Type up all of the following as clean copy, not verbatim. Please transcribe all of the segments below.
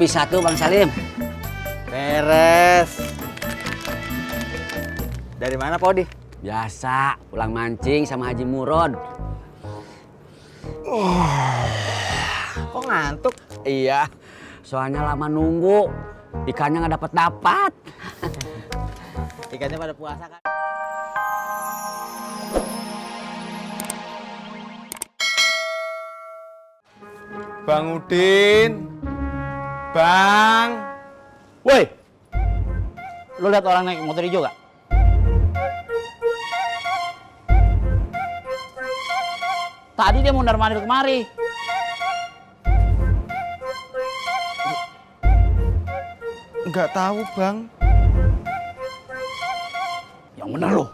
Kopi satu Bang Salim. Beres. Dari mana Pak Odi? Biasa, pulang mancing sama Haji Murod. Kok ngantuk? Iya, soalnya lama nunggu. Ikannya nggak dapat. Ikannya pada puasa kan? Bang Udin, Bang. Woi, lu lihat orang naik motor hijau gak? Tadi dia mondar mandir kemari. Nggak tahu, Bang. Yang benar lu.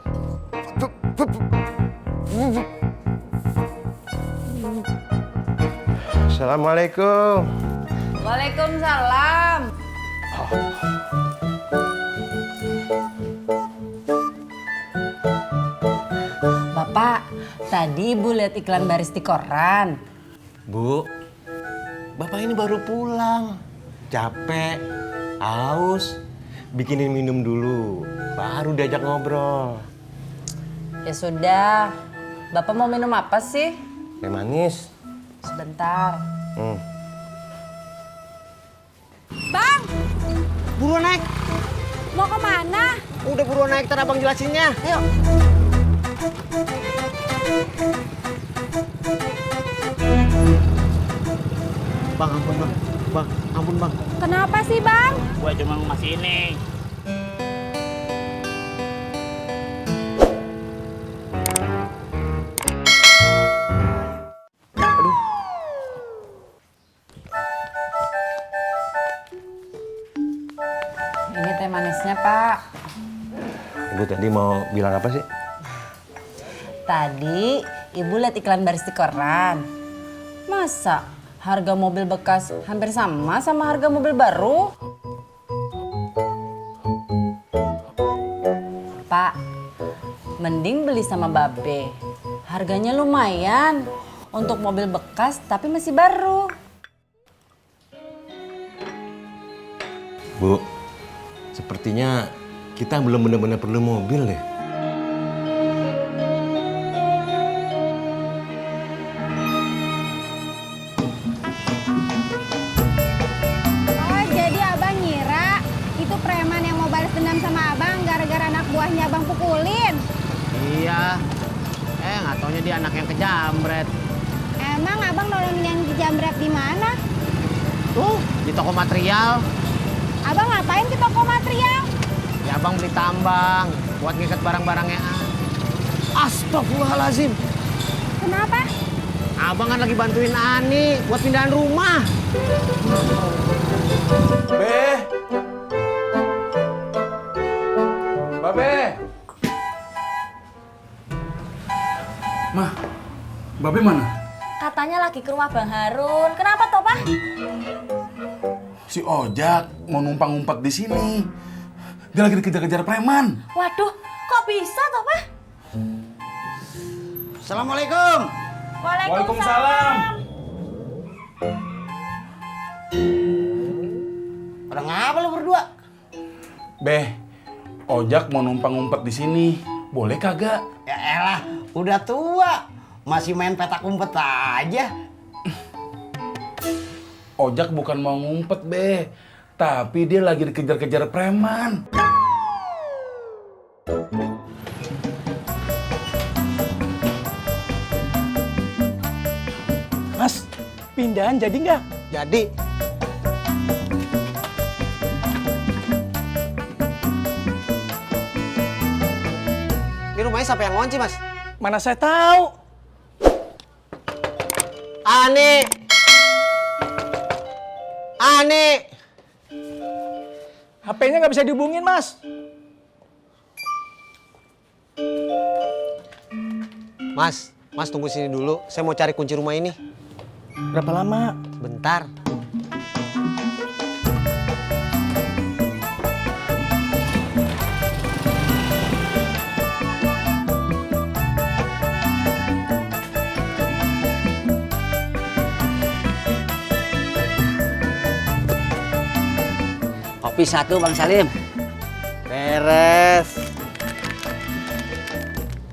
Assalamualaikum. Waalaikumsalam. Bapak, tadi Ibu lihat iklan baris di koran. Bu, Bapak ini baru pulang. Capek, haus. Bikinin minum dulu, baru diajak ngobrol. Ya sudah. Bapak mau minum apa sih? Teh manis. Sebentar. Bang, Buruan naik. mau kemana? Udah buruan naik, ntar abang jelasinnya. Ayo. Bang, ampun bang. Bang, ampun bang. Kenapa sih bang? Gua cuma mau ngasih ini. Ini teh manisnya, Pak. Ibu tadi mau bilang apa sih? Tadi Ibu lihat iklan baris di koran. Masa harga mobil bekas hampir sama harga mobil baru? Pak, mending beli sama Babe. Harganya lumayan untuk mobil bekas tapi masih baru. Bu, sepertinya kita belum benar-benar perlu mobil deh. Oh, jadi abang ngira itu preman yang mau balas dendam sama abang gara-gara anak buahnya abang pukulin. Iya. Nggak taunya dia anak yang kejamret. Emang abang nolongin yang dijamret di mana? Tuh, di toko material. Abang ngapain ke toko material? Ya abang beli tambang buat ngikat barang-barangnya. Astagfirullahaladzim. Kenapa? Abang kan lagi bantuin Ani buat pindahan rumah. Be! Babe! Mah, Babe mana? Katanya lagi ke rumah Bang Harun. Kenapa toh, Pak? Si Ojak mau numpang-ngumpat di sini. Dia lagi dikejar-kejar preman. Waduh, kok bisa toh, Pak? Assalamualaikum. Waalaikumsalam. Pada ngapa lu berdua? Be, Ojak mau numpang-ngumpat di sini. Boleh kagak? Ya elah, udah tua. Masih main petak umpet aja. Ojak bukan mau ngumpet, Be. Tapi dia lagi dikejar-kejar preman. Mas, pindahan jadi nggak? Jadi. Ini rumahnya siapa yang ngunci, Mas? Mana saya tahu. Ani. Ani. HP-nya nggak bisa dihubungin, Mas. Mas tunggu sini dulu. Saya mau cari kunci rumah ini. Berapa lama? Bentar. Kopi satu Bang Salim. Beres.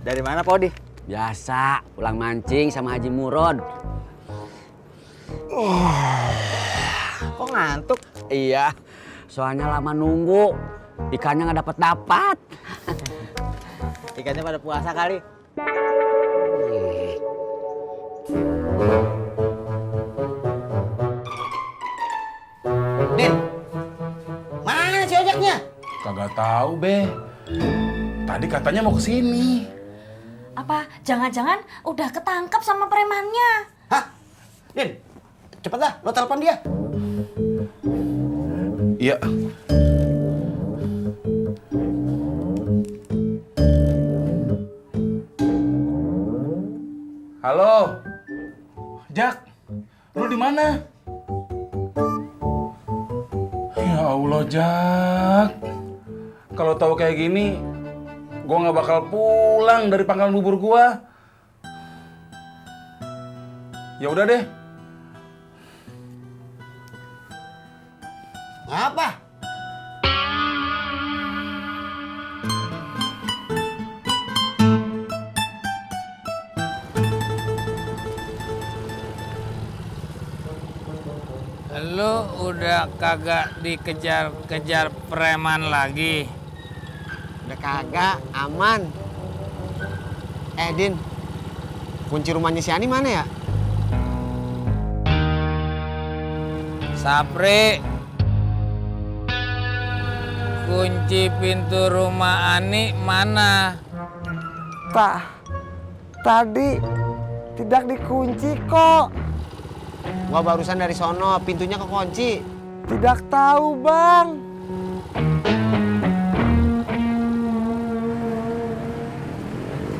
Dari mana Pak Odi? Biasa, pulang mancing sama Haji Murod. Kok ngantuk? Iya, soalnya lama nunggu. Ikannya nggak dapat. Ikannya pada puasa kali. Din, mana si ojaknya? Kagak tahu, Be. Tadi katanya mau kesini. Apa jangan-jangan udah ketangkep sama premannya? Hah? Din, cepet dah, lo telepon dia. Iya. Halo. Jak, lu di mana? Ya Allah, Jak. Kalau tahu kayak gini, gua nggak bakal pulang dari pangkalan bubur gua. Ya udah deh. Apa? Lu udah kagak dikejar-kejar preman lagi? Udah kagak, aman. Din, kunci rumahnya si Ani mana ya? Sapri, kunci pintu rumah Ani mana? Tadi tidak dikunci kok. Gua barusan dari sono, pintunya kekunci. Tidak tahu, Bang.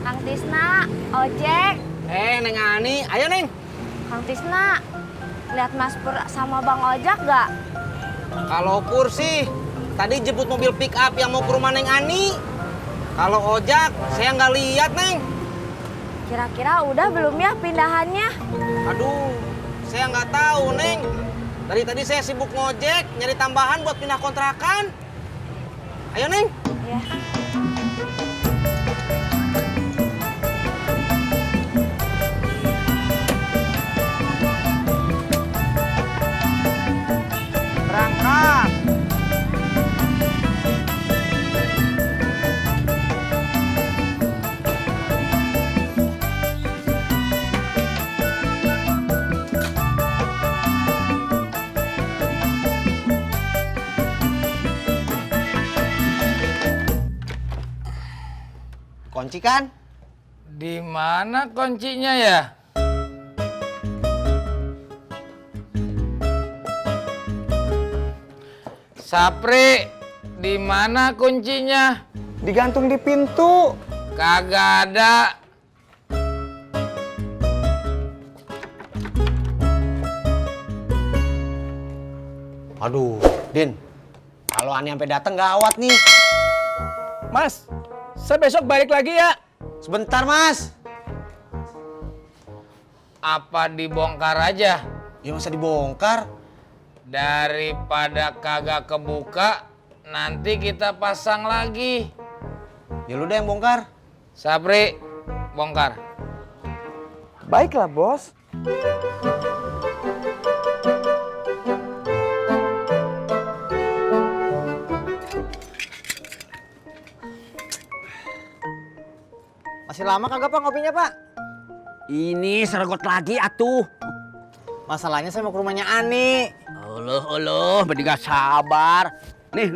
Kang Tisna, ojek. Neng Ani, ayo Neng. Kang Tisna, lihat Mas Pur sama Bang Ojak gak? Kalau Pur sih, tadi jemput mobil pick up yang mau ke rumah Neng Ani. Kalau Ojak, saya nggak lihat Neng. Kira-kira udah belum ya pindahannya? Aduh, saya nggak tahu Neng. Dari tadi saya sibuk ngojek, nyari tambahan buat pindah kontrakan. Ayo Neng. Iya. Berangkat. Kunci kan? Di mana kuncinya ya? Sapri, di mana kuncinya? Digantung di pintu. Kagak ada. Aduh, Din. Kalau Ani sampai datang gawat nih. Mas, saya besok balik lagi ya. Sebentar, Mas. Apa dibongkar aja? Ya masa dibongkar? Daripada kagak kebuka, nanti kita pasang lagi. Ya lu deh yang bongkar. Sapri, bongkar. Baiklah, Bos. Masih lama kagak Pak ngopinya, Pak? Ini sergot lagi atuh. Masalahnya saya mau ke rumahnya Ani. Allah, bertiga sabar. Nih.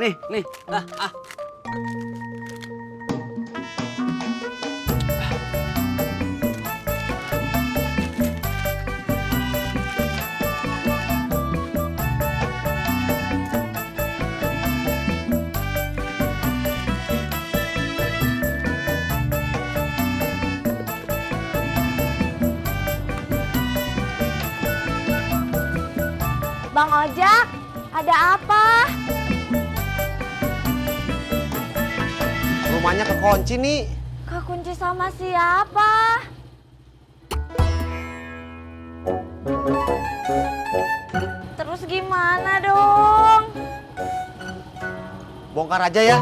Bang Ojak, ada apa? Rumahnya kekunci nih. Kekunci sama siapa? Terus gimana dong? bongkar aja ya.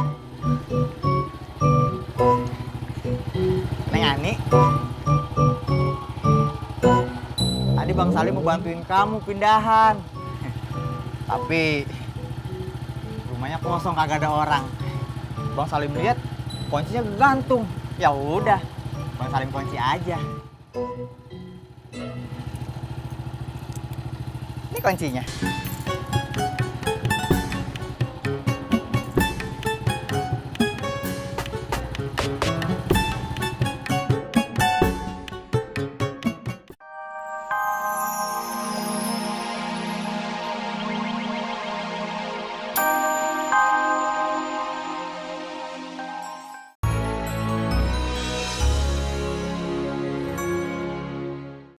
Neng Ani, tadi Bang Salim mau bantuin kamu pindahan. Tapi rumahnya kosong, kagak ada orang. Bang Salim lihat kuncinya gantung. Ya udah, Bang Salim kunci aja. Ini kuncinya.